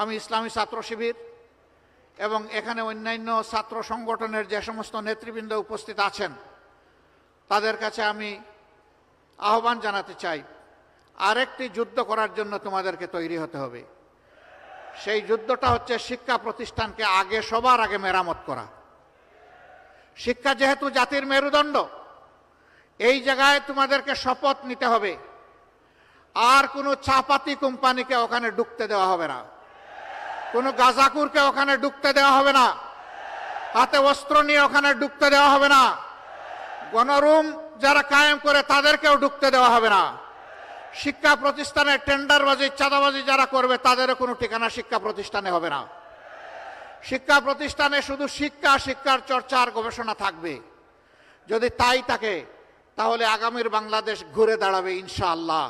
আমি ইসলামী ছাত্র শিবির এবং এখানে অন্যান্য ছাত্র সংগঠনের যে সমস্ত নেতৃবৃন্দ উপস্থিত আছেন তাদের কাছে আমি আহ্বান জানাতে চাই, আরেকটি যুদ্ধ করার জন্য তোমাদেরকে তৈরি হতে হবে। সেই যুদ্ধটা হচ্ছে শিক্ষা প্রতিষ্ঠানকে সবার আগে মেরামত করা। শিক্ষা যেহেতু জাতির মেরুদণ্ড, এই জায়গায় তোমাদেরকে শপথ নিতে হবে আর কোনো চাপাতি কোম্পানিকে ওখানে ঢুকতে দেওয়া হবে না, কোনো গাজাকুরকে ওখানে ঢুকতে দেওয়া হবে না, হাতে অস্ত্র নিয়ে ওখানে ঢুকতে দেওয়া হবে না, গণরুম যারা কায়েম করে তাদেরকেও ঢুকতে দেওয়া হবে না। শিক্ষা প্রতিষ্ঠানে টেন্ডারবাজি চাঁদাবাজি যারা করবে তাদেরও কোনো ঠিকানা শিক্ষা প্রতিষ্ঠানে হবে না। শিক্ষা প্রতিষ্ঠানে শুধু শিক্ষার চর্চা আর গবেষণা থাকবে। যদি তাই থাকে তাহলে আগামীর বাংলাদেশ ঘুরে দাঁড়াবে ইনশাআল্লাহ।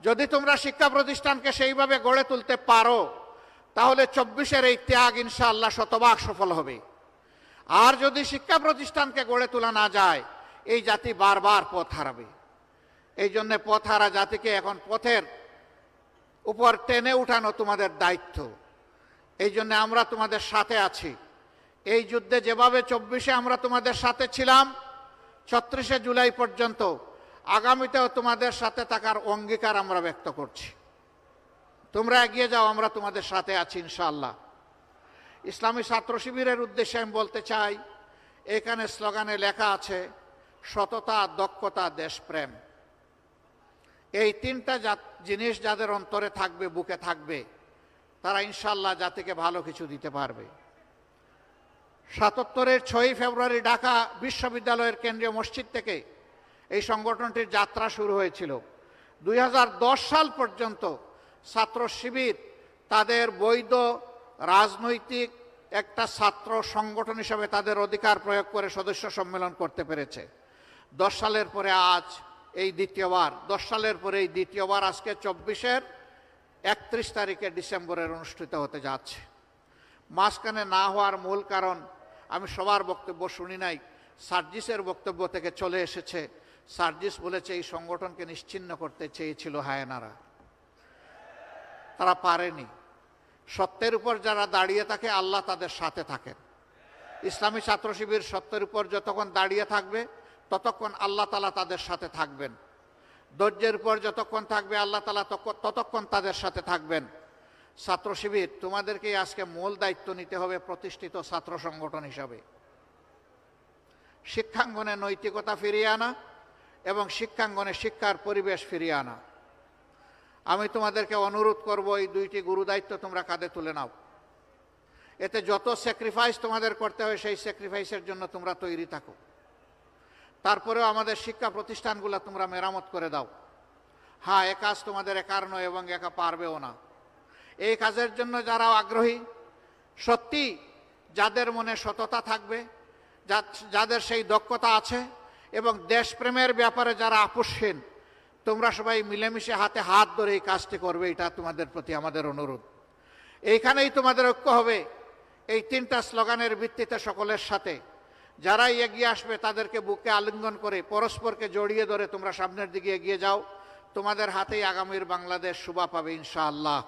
যদি তোমরা শিক্ষা প্রতিষ্ঠানকে সেইভাবে গড়ে তুলতে পারো তাহলে 24-এর এই ত্যাগ ইনশাআল্লাহ শতভাগ সফল হবে। আর যদি শিক্ষা প্রতিষ্ঠানকে গড়ে তোলা না যায় এই জাতি বারবার পথ হারাবে। এই জন্য পথ হারা জাতিকে এখন পথের উপর টেনে উঠানো তোমাদের দায়িত্ব। এই জন্য আমরা তোমাদের সাথে আছি। এই যুদ্ধে যেভাবে 24-এ আমরা তোমাদের সাথে ছিলাম 36শে জুলাই পর্যন্ত, আগামীতেও তোমাদের সাথে থাকার অঙ্গীকার আমরা ব্যক্ত করছি। তোমরা এগিয়ে যাও, আমরা তোমাদের সাথে আছি ইনশাআল্লাহ। ইসলামী ছাত্র শিবিরের উদ্দেশ্যে আমি বলতে চাই, এখানে স্লোগানে লেখা আছে সততা, দক্ষতা, দেশপ্রেম। এই তিনটা জিনিস যাদের অন্তরে থাকবে, বুকে থাকবে, তারা ইনশাআল্লাহ জাতিকে ভালো কিছু দিতে পারবে। 77-এর 6ই ফেব্রুয়ারি ঢাকা বিশ্ববিদ্যালয়ের কেন্দ্রীয় মসজিদ থেকে এই সংগঠনটির যাত্রা শুরু হয়েছিল। 2010 সাল পর্যন্ত ছাত্র শিবির তাদের বৈধ রাজনৈতিক একটা ছাত্র সংগঠন হিসেবে তাদের অধিকার প্রয়োগ করে সদস্য সম্মেলন করতে পেরেছে। 10 সালের পরে আজ এই দ্বিতীয়বার, 10 সালের পরে এই দ্বিতীয়বার আজকে 24-এর 31 তারিখে ডিসেম্বরের অনুষ্ঠিত হতে যাচ্ছে। মাঝখানে না হওয়ার মূল কারণ আমি সবার বক্তব্য শুনি নাই, সার্জিসের বক্তব্য থেকে চলে এসেছে। সার্জিস বলেছে এই সংগঠনকে নিশ্চিহ্ন করতে চেয়েছিল হায়নারা, তারা পারেনি। সত্যের উপর যারা দাঁড়িয়ে থাকে আল্লাহ তাদের সাথে থাকেন। ইসলামী ছাত্র শিবির সত্যের উপর যতক্ষণ দাঁড়িয়ে থাকবে ততক্ষণ আল্লাহ তাআলা তাদের সাথে থাকবেন। ধৈর্যের উপর যতক্ষণ থাকবে আল্লাহ তাআলা ততক্ষণ তাদের সাথে থাকবেন। ছাত্র শিবির তোমাদেরকেই আজকে মূল দায়িত্ব নিতে হবে প্রতিষ্ঠিত ছাত্র সংগঠন হিসাবে। শিক্ষাঙ্গনে নৈতিকতা ফিরিয়ে আনা এবং শিক্ষাঙ্গনে শিক্ষার পরিবেশ ফিরিয়ে আনা। আমি তোমাদেরকে অনুরোধ করব এই দুইটি গুরু দায়িত্ব তোমরা কাঁধে তুলে নাও। এতে যত স্যাক্রিফাইস তোমাদের করতে হয় সেই স্যাক্রিফাইসের জন্য তোমরা তৈরি থাকো। তারপরেও আমাদের শিক্ষা প্রতিষ্ঠানগুলো তোমরা মেরামত করে দাও। হ্যাঁ, এ কাজ তোমাদের একার নয় এবং একা পারবেও না। এই কাজের জন্য যারা আগ্রহী, সত্যি যাদের মনে সততা থাকবে, যাদের সেই দক্ষতা আছে এবং দেশপ্রেমের ব্যাপারে যারা আপোষহীন, তোমরা সবাই মিলেমিশে হাতে হাত ধরে এই কাজটি করবে। এটা তোমাদের প্রতি আমাদের অনুরোধ। এইখানেই তোমাদের ঐক্য হবে এই তিনটা স্লোগানের ভিত্তিতে সকলের সাথে। যারাই এগিয়ে আসবে তাদেরকে বুকে আলিঙ্গন করে পরস্পরকে জড়িয়ে ধরে তোমরা সামনের দিকে এগিয়ে যাও। তোমাদের হাতেই আগামীর বাংলাদেশ শোভা পাবে ইনশাআল্লাহ।